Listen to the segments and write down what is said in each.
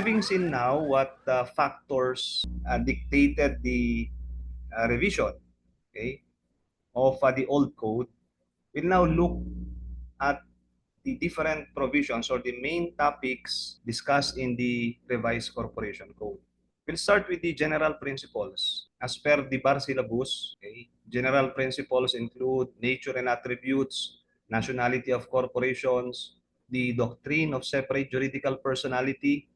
having seen now what factors dictated the revision, okay, of the old code, we'll now look at the different provisions or the main topics discussed in the revised corporation code. We'll start with the general principles. As per the bar syllabus, okay, general principles include nature and attributes, nationality of corporations, the doctrine of separate juridical personality,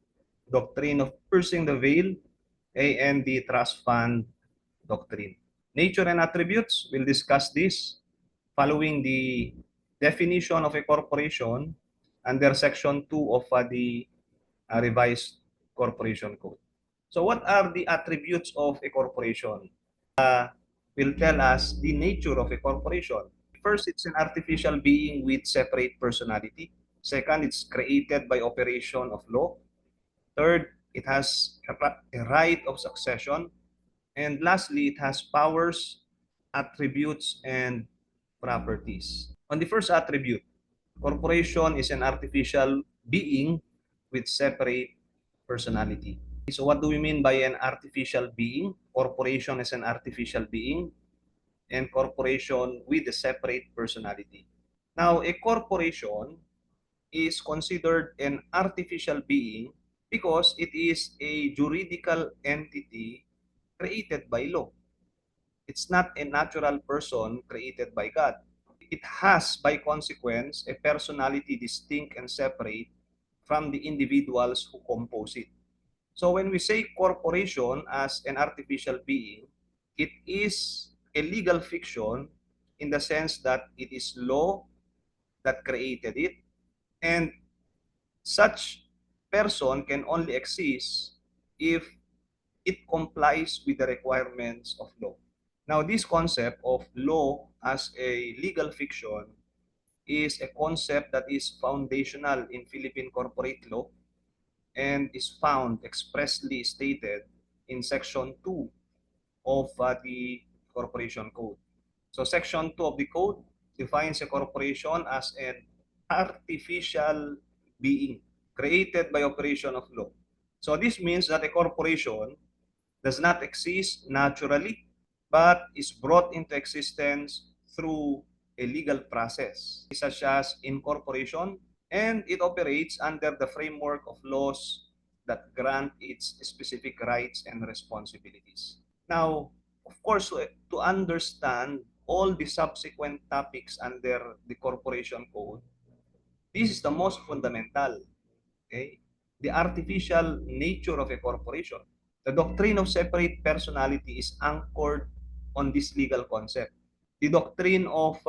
doctrine of piercing the veil, okay, and the trust fund doctrine. Nature and attributes, we'll discuss this following the definition of a corporation under Section 2 of the revised corporation code. So what are the attributes of a corporation? Will tell us the nature of a corporation. First, it's an artificial being with separate personality. Second, it's created by operation of law. Third, it has a right of succession. And lastly, it has powers, attributes, and properties. On the first attribute, corporation is an artificial being with separate personality. So what do we mean by an artificial being? Corporation is an artificial being and corporation with a separate personality. Now, a corporation is considered an artificial being because it is a juridical entity created by law. It's not a natural person created by God. It has, by consequence, a personality distinct and separate from the individuals who compose it. So when we say corporation as an artificial being, it is a legal fiction in the sense that it is law that created it, and such person can only exist if it complies with the requirements of law. Now, this concept of law as a legal fiction is a concept that is foundational in Philippine corporate law and is found expressly stated in Section 2 of the Corporation Code. So Section 2 of the Code defines a corporation as an artificial being created by operation of law. So this means that a corporation does not exist naturally, but is brought into existence through a legal process, such as incorporation, and it operates under the framework of laws that grant its specific rights and responsibilities. Now, of course, to understand all the subsequent topics under the Corporation Code, this is the most fundamental, okay? The artificial nature of a corporation. The doctrine of separate personality is anchored on this legal concept. The doctrine of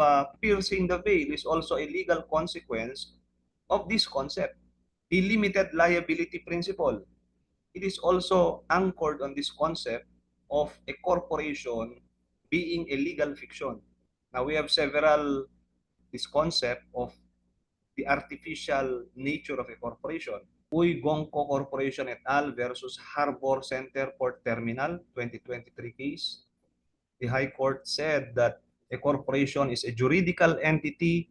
piercing the veil is also a legal consequence of this concept. The limited liability principle, it is also anchored on this concept of a corporation being a legal fiction. Now we have this concept of the artificial nature of a corporation. Uy Gongco Corporation et al. Versus Harbor Center Port Terminal 2023 case. The High Court said that a corporation is a juridical entity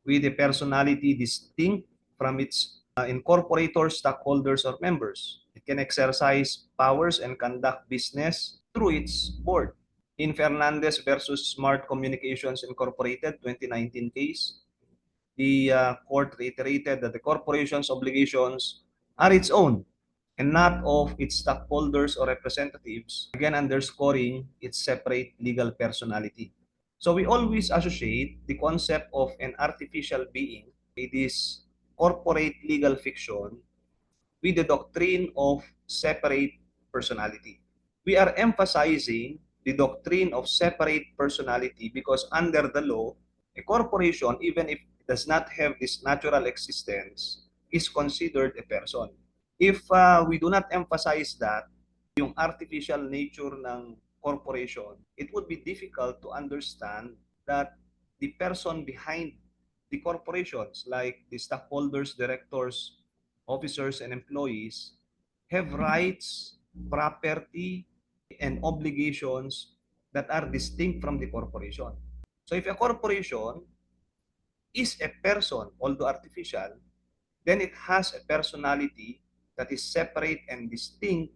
with a personality distinct from its incorporators, stockholders, or members. It can exercise powers and conduct business through its board. In Fernandez versus Smart Communications Incorporated 2019 case, the court reiterated that the corporation's obligations are its own and not of its stockholders or representatives, again underscoring its separate legal personality. So we always associate the concept of an artificial being, it is corporate legal fiction, with the doctrine of separate personality. We are emphasizing the doctrine of separate personality because under the law, a corporation, even if it does not have this natural existence, is considered a person. If we do not emphasize that, yung artificial nature ng corporation, it would be difficult to understand that the person behind the corporations, like the stockholders, directors, officers, and employees, have rights, property, and obligations that are distinct from the corporation. So if a corporation is a person, although artificial, then it has a personality that is separate and distinct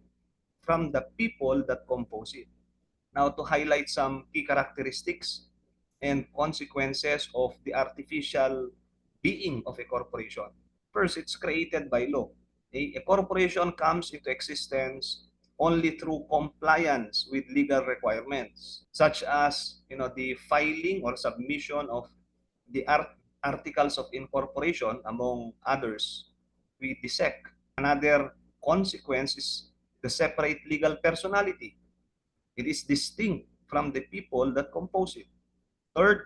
from the people that compose it. Now, to highlight some key characteristics and consequences of the artificial being of a corporation. First, it's created by law. A corporation comes into existence only through compliance with legal requirements, such as the filing or submission of the articles of incorporation, among others, with the SEC. Another consequence is the separate legal personality. It is distinct from the people that compose it. Third,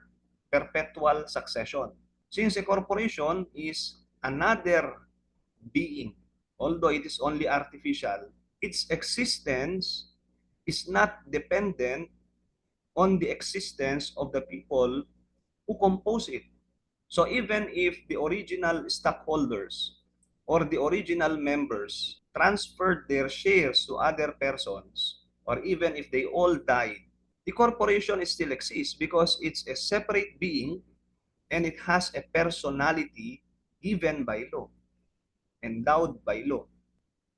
perpetual succession. Since a corporation is another being, although it is only artificial, its existence is not dependent on the existence of the people who compose it. So even if the original stockholders or the original members transferred their shares to other persons, or even if they all died, the corporation still exists because it's a separate being and it has a personality given by law, endowed by law.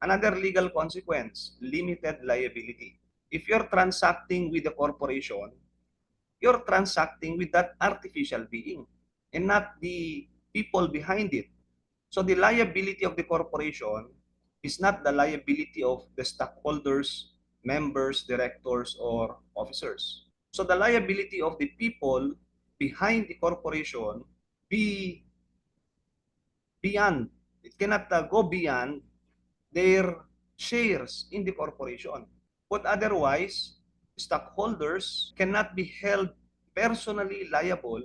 Another legal consequence, limited liability. If you're transacting with a corporation, you're transacting with that artificial being and not the people behind it. So the liability of the corporation is not the liability of the stockholders, members, directors, or officers. So the liability of the people behind the corporation be beyond, it cannot go beyond their shares in the corporation. But otherwise, stockholders cannot be held personally liable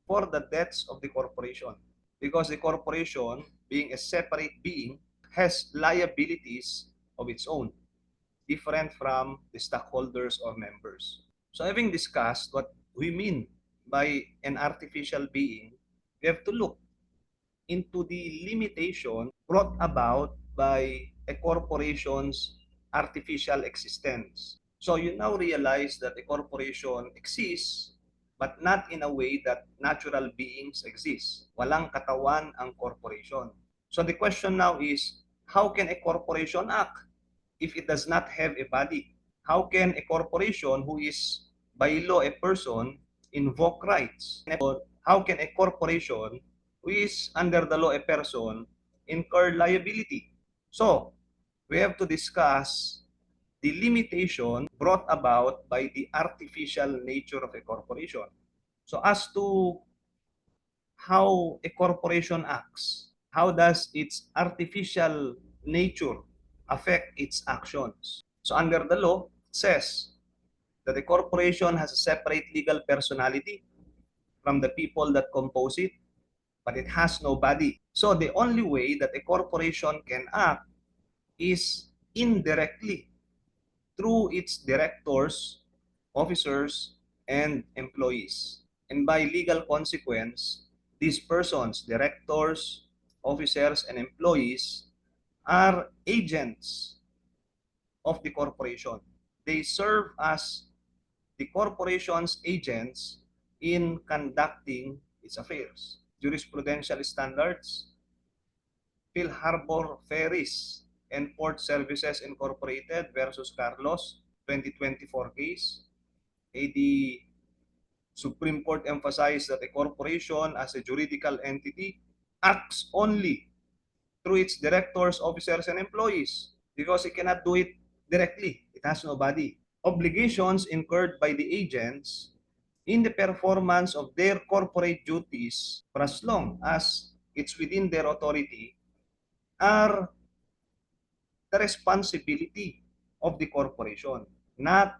for the debts of the corporation because the corporation, being a separate being, has liabilities of its own, different from the stockholders or members. So having discussed what we mean by an artificial being, we have to look into the limitation brought about by a corporation's artificial existence. So you now realize that a corporation exists but not in a way that natural beings exist. Walang katawan ang corporation. So the question now is, how can a corporation act if it does not have a body? How can a corporation who is by law a person invoke rights? How can a corporation who is under the law a person incur liability? So, we have to discuss the limitation brought about by the artificial nature of a corporation. So as to how a corporation acts, how does its artificial nature affect its actions? So under the law, it says that a corporation has a separate legal personality from the people that compose it, but it has no body. So the only way that a corporation can act is indirectly through its directors, officers, and employees. And by legal consequence, these persons, directors, officers, and employees, are agents of the corporation. They serve as the corporation's agents in conducting its affairs. Jurisprudential standards, Phil Harbor Ferries and Port Services Incorporated versus Carlos, 2024 case. The Supreme Court emphasized that a corporation as a juridical entity acts only through its directors, officers, and employees because it cannot do it directly. It has no body. Obligations incurred by the agents in the performance of their corporate duties for as long as it's within their authority are the responsibility of the corporation, not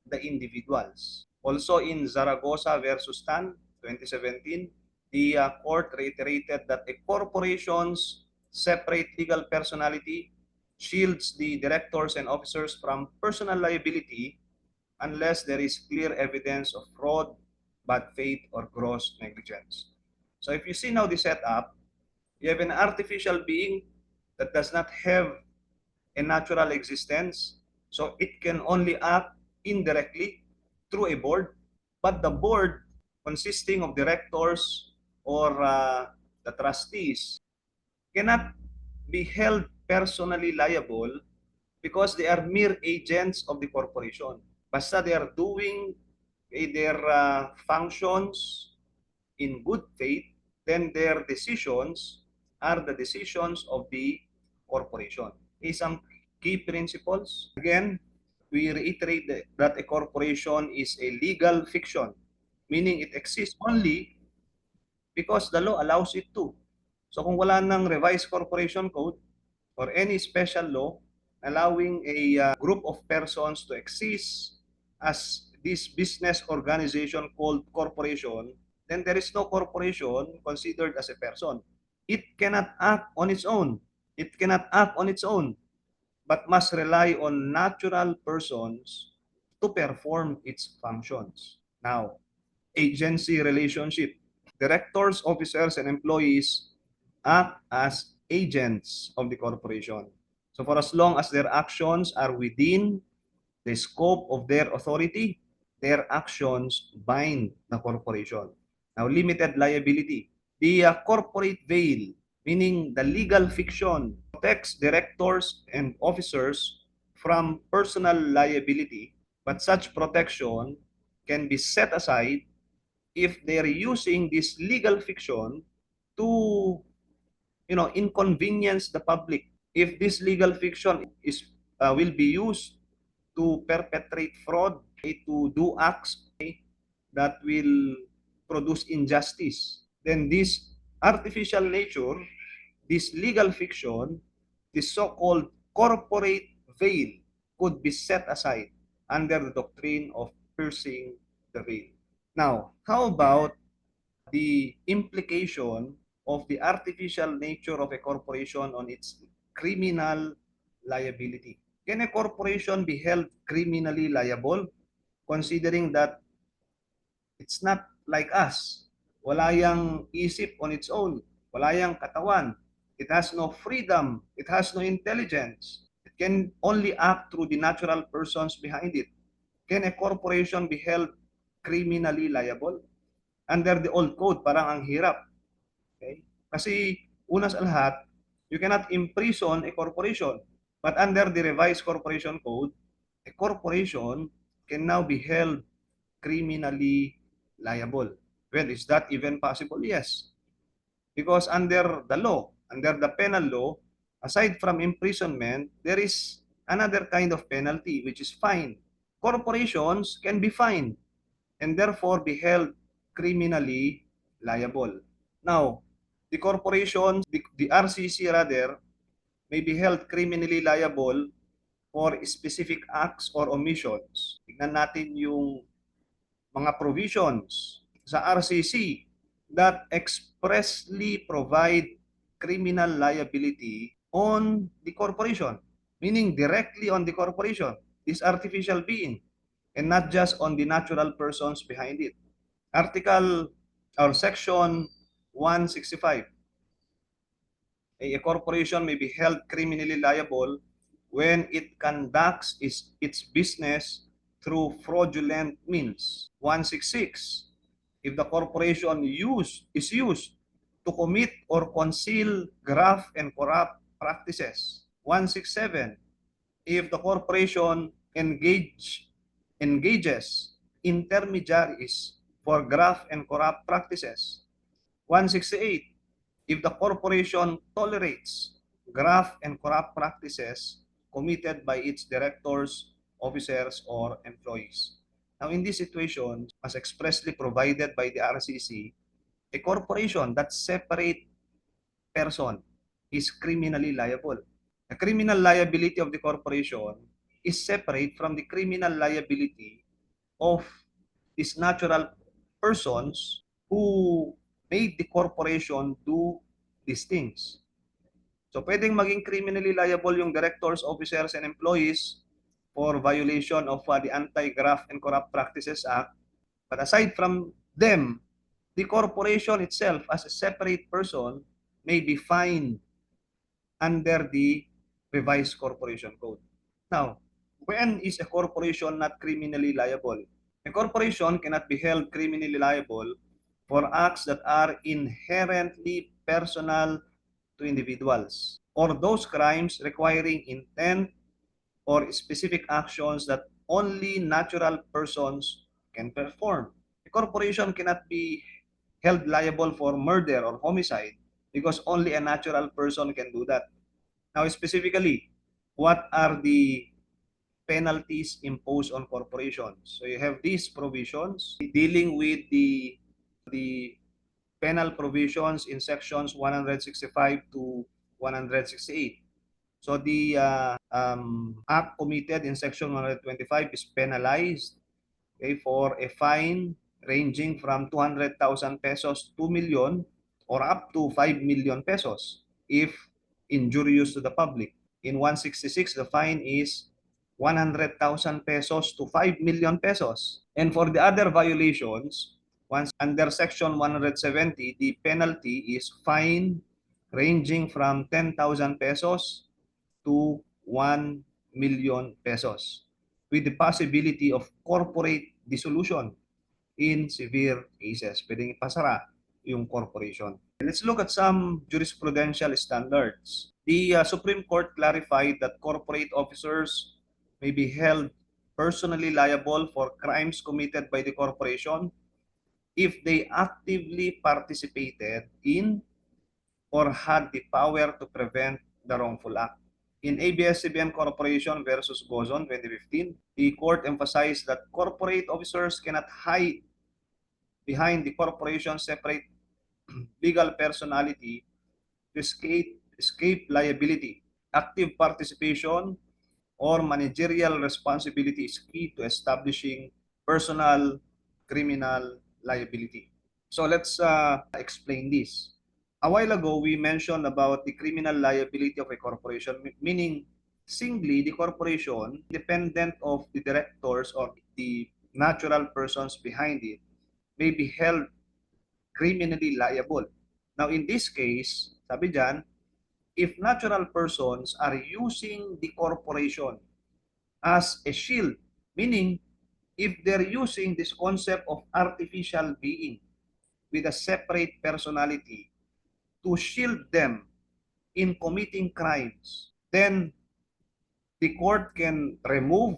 the individuals. Also in Zaragoza versus Tan, 2017, the court reiterated that a corporation's separate legal personality shields the directors and officers from personal liability unless there is clear evidence of fraud, bad faith, or gross negligence. So if you see now the setup, you have an artificial being that does not have a natural existence, so it can only act indirectly through a board, but the board consisting of directors or the trustees cannot be held personally liable because they are mere agents of the corporation. Basta they are doing their functions in good faith, then their decisions are the decisions of the corporation. Some key principles. Again, we reiterate that a corporation is a legal fiction, meaning it exists only because the law allows it to. So kung wala ng revised corporation code or any special law allowing a group of persons to exist as this business organization called corporation, then there is no corporation considered as a person. It cannot act on its own. It cannot act on its own, but must rely on natural persons to perform its functions. Now, agency relationship. Directors, officers, and employees act as agents of the corporation. So for as long as their actions are within the scope of their authority, their actions bind the corporation. Now, limited liability. The corporate veil, meaning the legal fiction, protects directors and officers from personal liability, but such protection can be set aside if they're using this legal fiction to inconvenience the public. If this legal fiction is will be used to perpetrate fraud, to do acts that will produce injustice, then this artificial nature, this legal fiction, this so-called corporate veil could be set aside under the doctrine of piercing the veil. Now, how about the implication of the artificial nature of a corporation on its criminal liability? Can a corporation be held criminally liable considering that it's not like us? Wala yang isip on its own. Wala yang katawan. It has no freedom. It has no intelligence. It can only act through the natural persons behind it. Can a corporation be held criminally liable? Under the old code, parang ang hirap. Okay? Kasi una sa lahat, you cannot imprison a corporation. But under the revised corporation code, a corporation can now be held criminally liable. Well, is that even possible? Yes. Because under the law, under the penal law, aside from imprisonment, there is another kind of penalty, which is fine. Corporations can be fined and therefore be held criminally liable. Now, the corporation, the RCC rather, may be held criminally liable for specific acts or omissions. Tignan natin yung mga provisions sa RCC that expressly provide criminal liability on the corporation, meaning directly on the corporation, this artificial being, and not just on the natural persons behind it. Article or Section 165. A corporation may be held criminally liable when it conducts its business through fraudulent means. 166. If the corporation is used to commit or conceal graft and corrupt practices. 167. If the corporation engages intermediaries for graft and corrupt practices. 168. If the corporation tolerates graft and corrupt practices committed by its directors, officers, or employees. Now, in this situation, as expressly provided by the RCC, a corporation that separate person is criminally liable. The criminal liability of the corporation is separate from the criminal liability of these natural persons who made the corporation do these things. So pwedeng maging criminally liable yung directors, officers, and employees for violation of the Anti-Graft and Corrupt Practices Act. But aside from them, the corporation itself as a separate person may be fined under the revised corporation code. Now, when is a corporation not criminally liable? A corporation cannot be held criminally liable for acts that are inherently personal to individuals. or those crimes requiring intent or specific actions that only natural persons can perform. A corporation cannot be held liable for murder or homicide because only a natural person can do that. Now, specifically, what are the penalties imposed on corporations? So you have these provisions dealing with the penal provisions in sections 165 to 168. So the act committed in section 125 is penalized, okay, for a fine ranging from 200,000 pesos to 2 million or up to 5 million pesos if injurious to the public. In 166, the fine is 100,000 pesos to 5 million pesos. And for the other violations, once under section 170, the penalty is fine ranging from 10,000 pesos to 1 million pesos with the possibility of corporate dissolution in severe cases. Pwedeng ipasara yung corporation. Let's look at some jurisprudential standards. The Supreme Court clarified that corporate officers may be held personally liable for crimes committed by the corporation if they actively participated in or had the power to prevent the wrongful act. In ABS-CBN Corporation versus Gozon 2015, the court emphasized that corporate officers cannot hide behind the corporation's separate legal personality to escape liability. Active participation or managerial responsibility is key to establishing personal criminal liability. So let's explain this. A while ago, we mentioned about the criminal liability of a corporation, meaning singly the corporation, independent of the directors or the natural persons behind it, may be held criminally liable. Now, in this case, sabi dyan, if natural persons are using the corporation as a shield, meaning if they're using this concept of artificial being with a separate personality to shield them in committing crimes, then the court can remove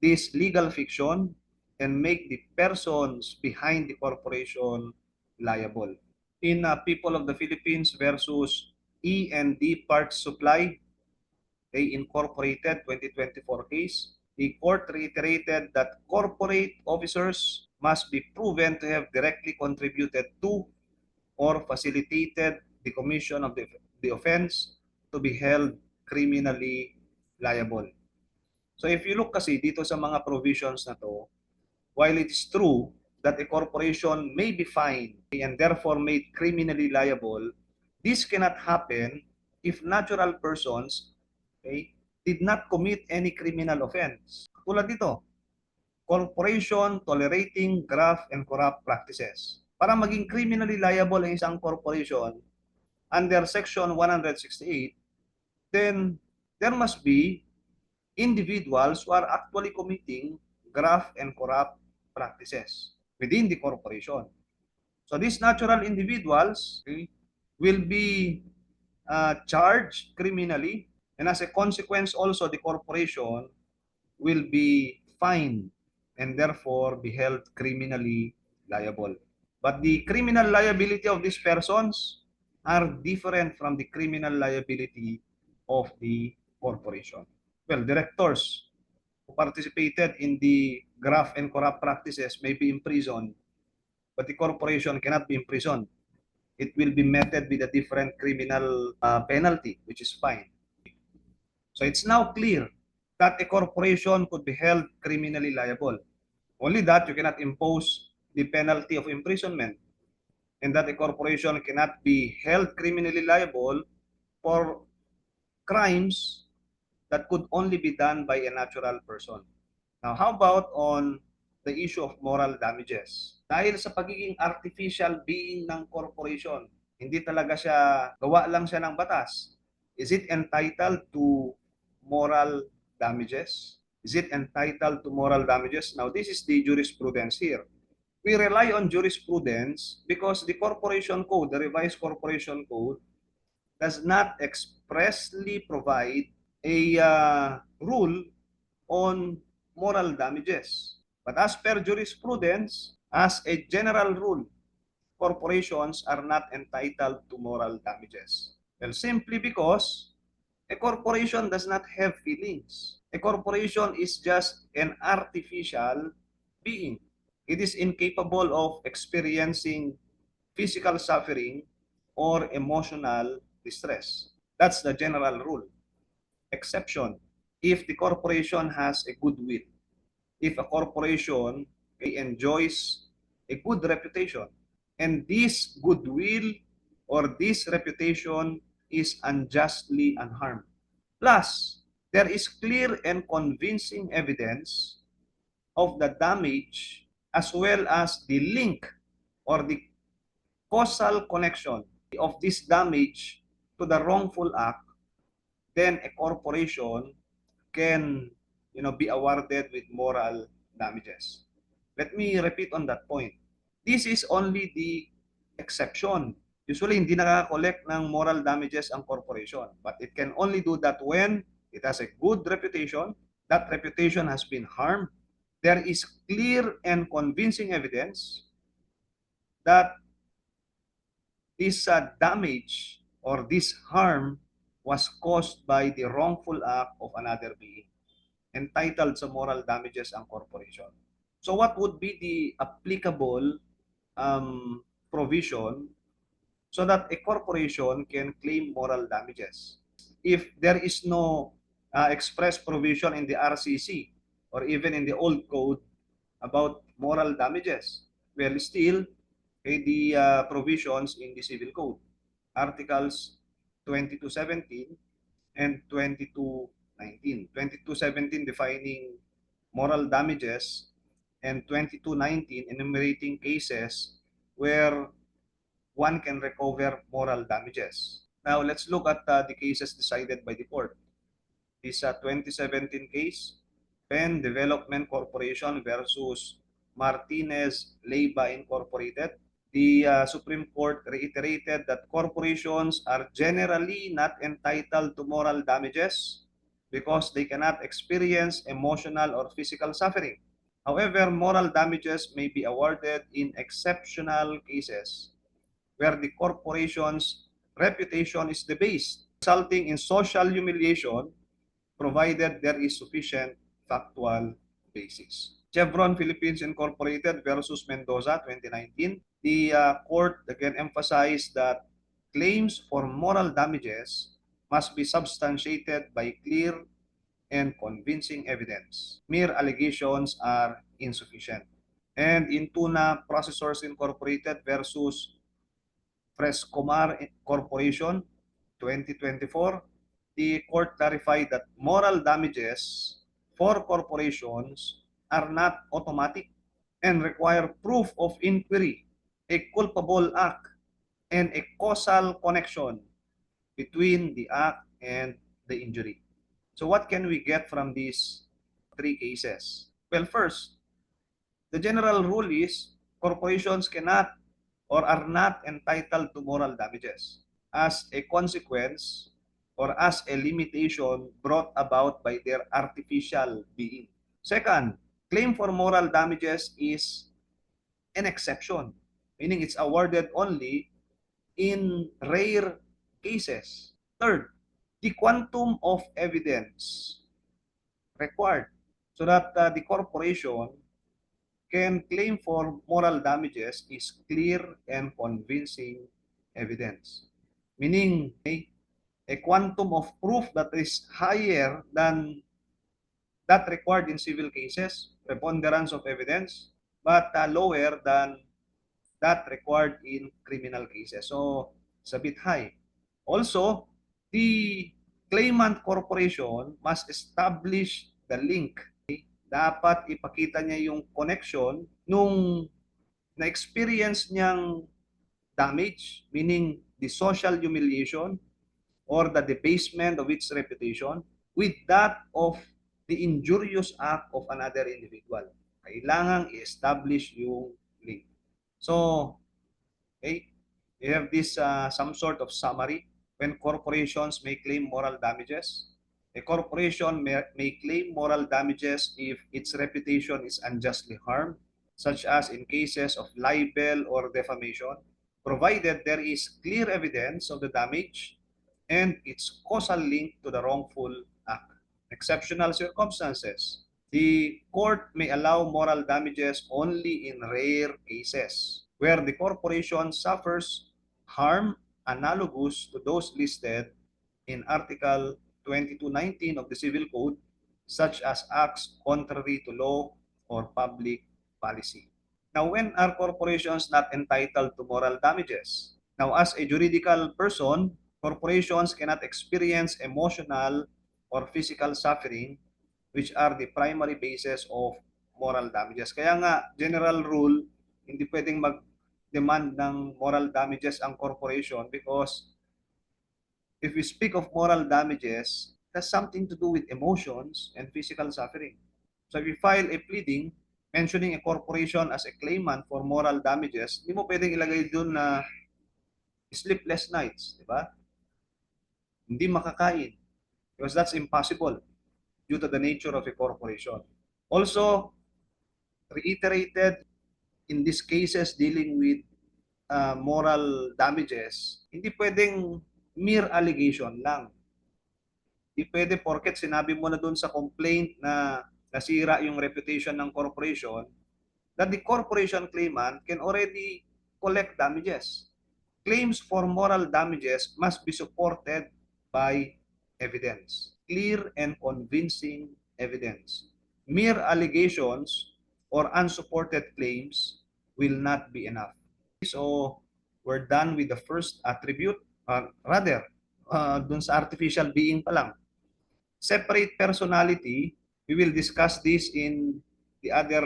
this legal fiction and make the persons behind the corporation liable. In People of the Philippines versus E&D Parts Supply, they incorporated 2024 case, the court reiterated that corporate officers must be proven to have directly contributed to or facilitated the commission of the offense to be held criminally liable. So if you look kasi dito sa mga provisions na to, while it is true that a corporation may be fined and therefore made criminally liable, this cannot happen if natural persons, okay, did not commit any criminal offense. Tulad dito, corporation tolerating graft and corrupt practices. Para maging criminally liable ang isang corporation under section 168, then there must be individuals who are actually committing graft and corrupt practices within the corporation. So these natural individuals, okay, will be charged criminally, and as a consequence also the corporation will be fined and therefore be held criminally liable. But the criminal liability of these persons are different from the criminal liability of the corporation. Well, directors who participated in the graft and corrupt practices may be imprisoned, but the corporation cannot be imprisoned. It will be meted with a different criminal penalty, which is fine. So it's now clear that a corporation could be held criminally liable. Only that you cannot impose the penalty of imprisonment, and that a corporation cannot be held criminally liable for crimes that could only be done by a natural person. Now, how about on the issue of moral damages? Dahil sa pagiging artificial being ng corporation, hindi talaga siya, gawa lang siya ng batas. Is it entitled to moral damages? Is it entitled to moral damages? Now, this is the jurisprudence here. We rely on jurisprudence because the corporation code, the revised corporation code, does not expressly provide a rule on moral damages. But as per jurisprudence, as a general rule, corporations are not entitled to moral damages. Well, simply because a corporation does not have feelings. A corporation is just an artificial being. It is incapable of experiencing physical suffering or emotional distress. That's the general rule. Exception, if the corporation has a goodwill. If a corporation enjoys a good reputation, and this goodwill or this reputation is unjustly unharmed. Plus, there is clear and convincing evidence of the damage as well as the link or the causal connection of this damage to the wrongful act, then a corporation can be awarded with moral damages. Let me repeat on that point. This is only the exception. Usually, hindi nakaka-collect ng moral damages ang corporation. But it can only do that when it has a good reputation, that reputation has been harmed, there is clear and convincing evidence that this damage or this harm was caused by the wrongful act of another being. Entitled sa moral damages ang corporation. So what would be the applicable provision so that a corporation can claim moral damages? If there is no express provision in the RCC or even in the old code about moral damages, well, still, the provisions in the Civil Code, Articles 2217 and 2219. 2217 defining moral damages and 2219 enumerating cases where one can recover moral damages. Now, let's look at the cases decided by the court. This 2017 case, Penn Development Corporation versus Martinez Leyva Incorporated. The Supreme Court reiterated that corporations are generally not entitled to moral damages because they cannot experience emotional or physical suffering. However, moral damages may be awarded in exceptional cases where the corporation's reputation is debased, resulting in social humiliation, provided there is sufficient factual basis. Chevron Philippines Incorporated versus Mendoza 2019, the court again emphasized that claims for moral damages must be substantiated by clear and convincing evidence. Mere allegations are insufficient. And in Tuna Processors Incorporated versus Frescomar Corporation 2024, the court clarified that moral damages for corporations are not automatic and require proof of inquiry, a culpable act, and a causal connection between the act and the injury. So what can we get from these three cases? Well, first, the general rule is corporations cannot or are not entitled to moral damages as a consequence or as a limitation brought about by their artificial being. Second, claim for moral damages is an exception, meaning it's awarded only in rare cases. Third, the quantum of evidence required so that the corporation can claim for moral damages is clear and convincing evidence. Meaning, a quantum of proof that is higher than that required in civil cases, preponderance of evidence, but lower than that required in criminal cases. So, it's a bit high. Also, the claimant corporation must establish the link. Dapat ipakita niya yung connection nung na-experience niyang damage, meaning the social humiliation or the debasement of its reputation with that of the injurious act of another individual. Kailangang i-establish yung link. So, okay, you have this some sort of summary when corporations may claim moral damages? A corporation may claim moral damages if its reputation is unjustly harmed, such as in cases of libel or defamation, provided there is clear evidence of the damage and its causal link to the wrongful act. Exceptional circumstances. The court may allow moral damages only in rare cases where the corporation suffers harm analogous to those listed in Article 2219 of the Civil Code, such as acts contrary to law or public policy. Now, when are corporations not entitled to moral damages? Now, as a juridical person, corporations cannot experience emotional or physical suffering, which are the primary basis of moral damages. Kaya nga, general rule, hindi pwedeng mag-demand ng moral damages ang corporation because if we speak of moral damages, it has something to do with emotions and physical suffering. So if you file a pleading mentioning a corporation as a claimant for moral damages, hindi mo pwedeng ilagay doon na sleepless nights, di ba? Hindi makakain because that's impossible due to the nature of a corporation. Also, reiterated in these cases dealing with moral damages, hindi pwedeng mere allegation lang. Hindi pwede porket sinabi mo na doon sa complaint na nasira yung reputation ng corporation, that the corporation claimant can already collect damages. Claims for moral damages must be supported by evidence, clear and convincing evidence. Mere allegations or unsupported claims will not be enough. So, we're done with the first attribute, dun sa artificial being pa lang. Separate personality, we will discuss this in the other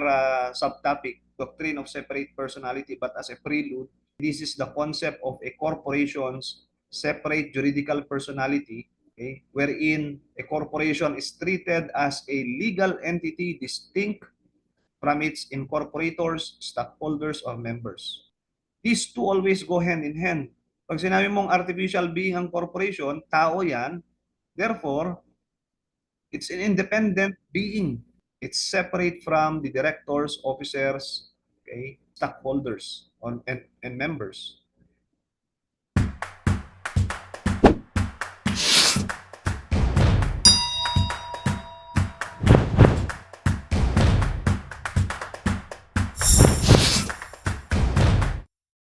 subtopic, doctrine of separate personality, but as a prelude, this is the concept of a corporation's separate juridical personality, okay, wherein a corporation is treated as a legal entity distinct from its incorporators, stockholders, or members. These two always go hand in hand. Pag sinabi mong artificial being ang corporation, tao yan, therefore, it's an independent being. It's separate from the directors, officers, okay, stockholders, and members.